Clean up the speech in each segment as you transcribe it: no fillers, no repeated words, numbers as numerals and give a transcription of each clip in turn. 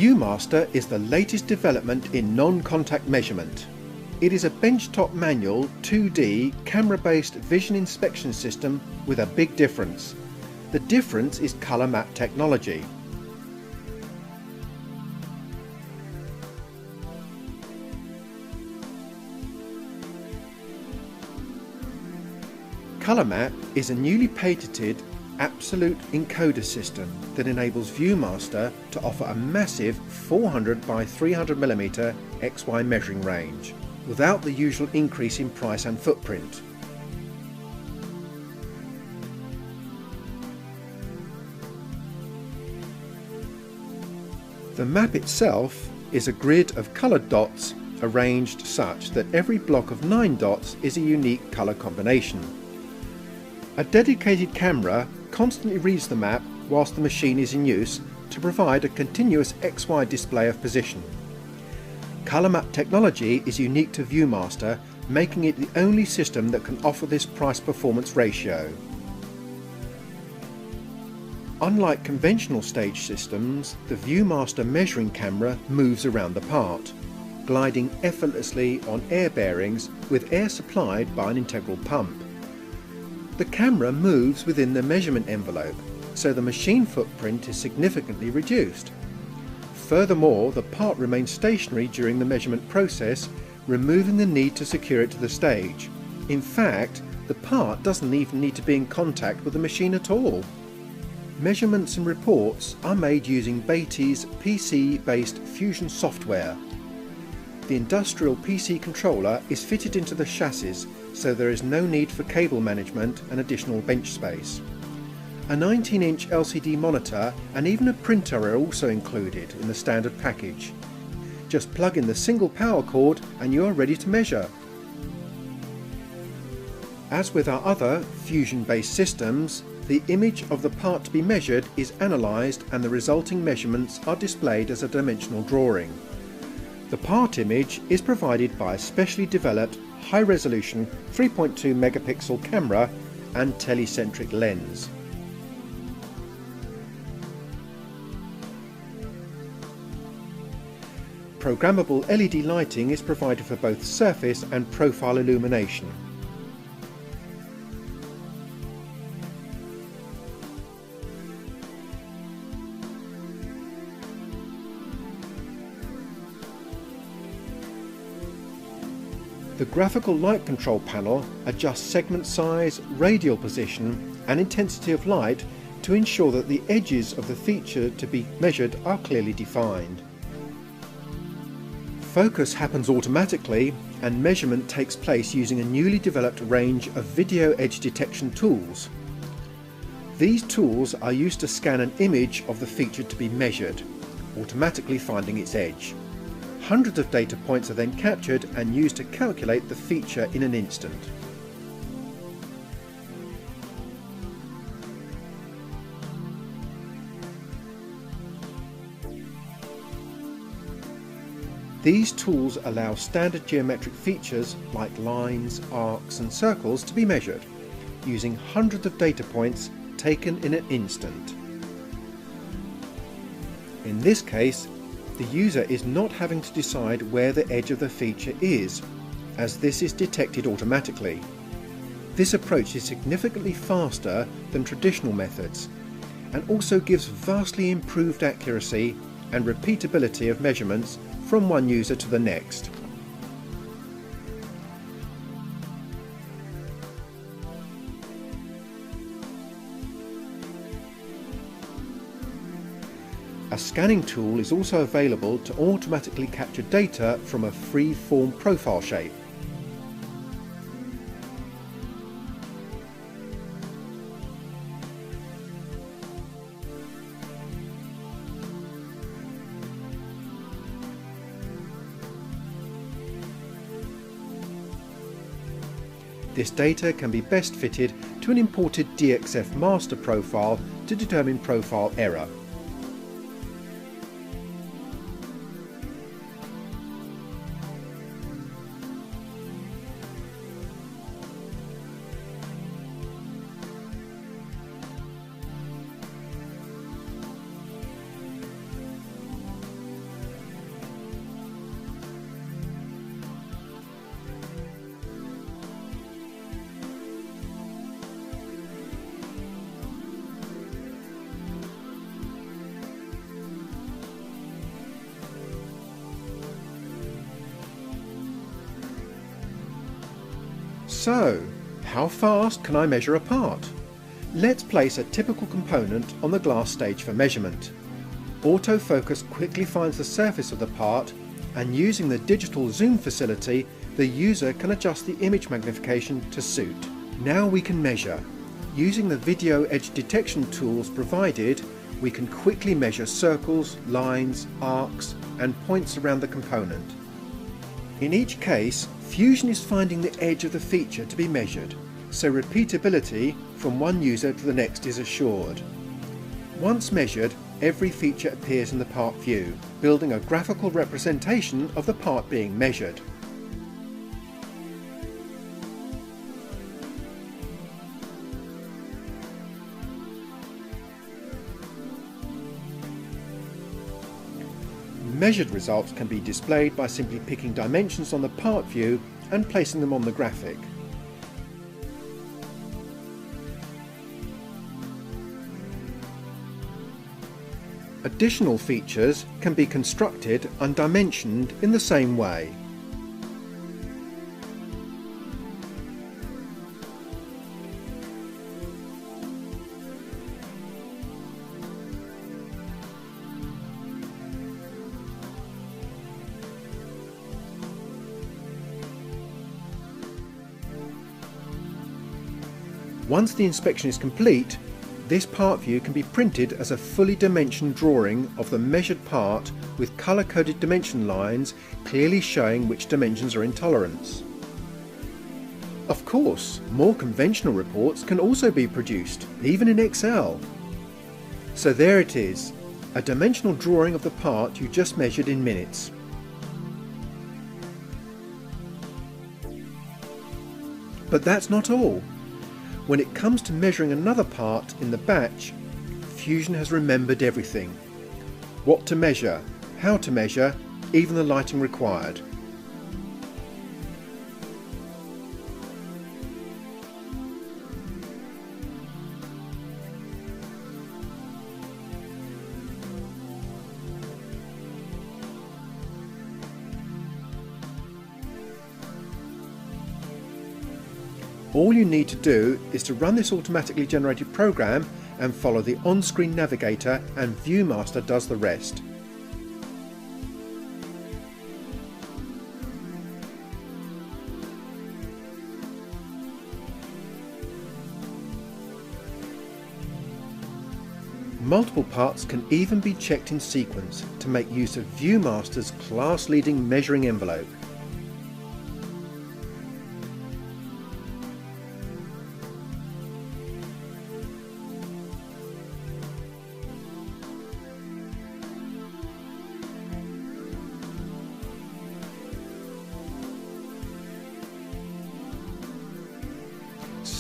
VuMaster is the latest development in non-contact measurement. It is a benchtop manual 2D camera-based vision inspection system with a big difference. The difference is colour map technology. Colour map is a newly patented absolute encoder system that enables VuMaster to offer a massive 400 by 300mm XY measuring range, without the usual increase in price and footprint. The map itself is a grid of coloured dots arranged such that every block of 9 dots is a unique colour combination. A dedicated camera constantly reads the map whilst the machine is in use to provide a continuous XY display of position. Colour map technology is unique to VuMaster, making it the only system that can offer this price-performance ratio. Unlike conventional stage systems, the VuMaster measuring camera moves around the part, gliding effortlessly on air bearings with air supplied by an integral pump. The camera moves within the measurement envelope, so the machine footprint is significantly reduced. Furthermore, the part remains stationary during the measurement process, removing the need to secure it to the stage. In fact, the part doesn't even need to be in contact with the machine at all. Measurements and reports are made using Baty's PC-based Fusion software. The industrial PC controller is fitted into the chassis, so there is no need for cable management and additional bench space. A 19-inch LCD monitor and even a printer are also included in the standard package. Just plug in the single power cord and you are ready to measure. As with our other Fusion-based systems, the image of the part to be measured is analysed and the resulting measurements are displayed as a dimensional drawing. The part image is provided by a specially developed high-resolution 3.2 megapixel camera and telecentric lens. Programmable LED lighting is provided for both surface and profile illumination. The graphical light control panel adjusts segment size, radial position and intensity of light to ensure that the edges of the feature to be measured are clearly defined. Focus happens automatically and measurement takes place using a newly developed range of video edge detection tools. These tools are used to scan an image of the feature to be measured, automatically finding its edge. Hundreds of data points are then captured and used to calculate the feature in an instant. These tools allow standard geometric features like lines, arcs and circles to be measured, using hundreds of data points taken in an instant. In this case, the user is not having to decide where the edge of the feature is, as this is detected automatically. This approach is significantly faster than traditional methods and also gives vastly improved accuracy and repeatability of measurements from one user to the next. A scanning tool is also available to automatically capture data from a free-form profile shape. This data can be best fitted to an imported DXF master profile to determine profile error. So, how fast can I measure a part? Let's place a typical component on the glass stage for measurement. Autofocus quickly finds the surface of the part, and using the digital zoom facility, the user can adjust the image magnification to suit. Now we can measure. Using the video edge detection tools provided, we can quickly measure circles, lines, arcs, and points around the component. In each case, Fusion is finding the edge of the feature to be measured, so repeatability from one user to the next is assured. Once measured, every feature appears in the part view, building a graphical representation of the part being measured. Measured results can be displayed by simply picking dimensions on the part view and placing them on the graphic. Additional features can be constructed and dimensioned in the same way. Once the inspection is complete, this part view can be printed as a fully dimensioned drawing of the measured part with colour-coded dimension lines clearly showing which dimensions are in tolerance. Of course, more conventional reports can also be produced, even in Excel. So there it is, a dimensional drawing of the part you just measured in minutes. But that's not all. When it comes to measuring another part in the batch, Fusion has remembered everything. What to measure, how to measure, even the lighting required. All you need to do is to run this automatically generated program and follow the on-screen navigator, and VuMaster does the rest. Multiple parts can even be checked in sequence to make use of VuMaster's class-leading measuring envelope.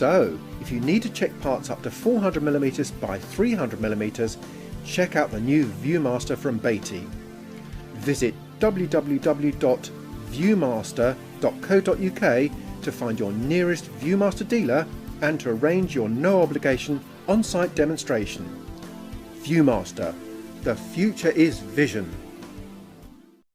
So, if you need to check parts up to 400mm by 300mm, check out the new VuMaster from Baty. Visit www.vumaster.co.uk to find your nearest VuMaster dealer and to arrange your no-obligation on-site demonstration. VuMaster, the future is vision.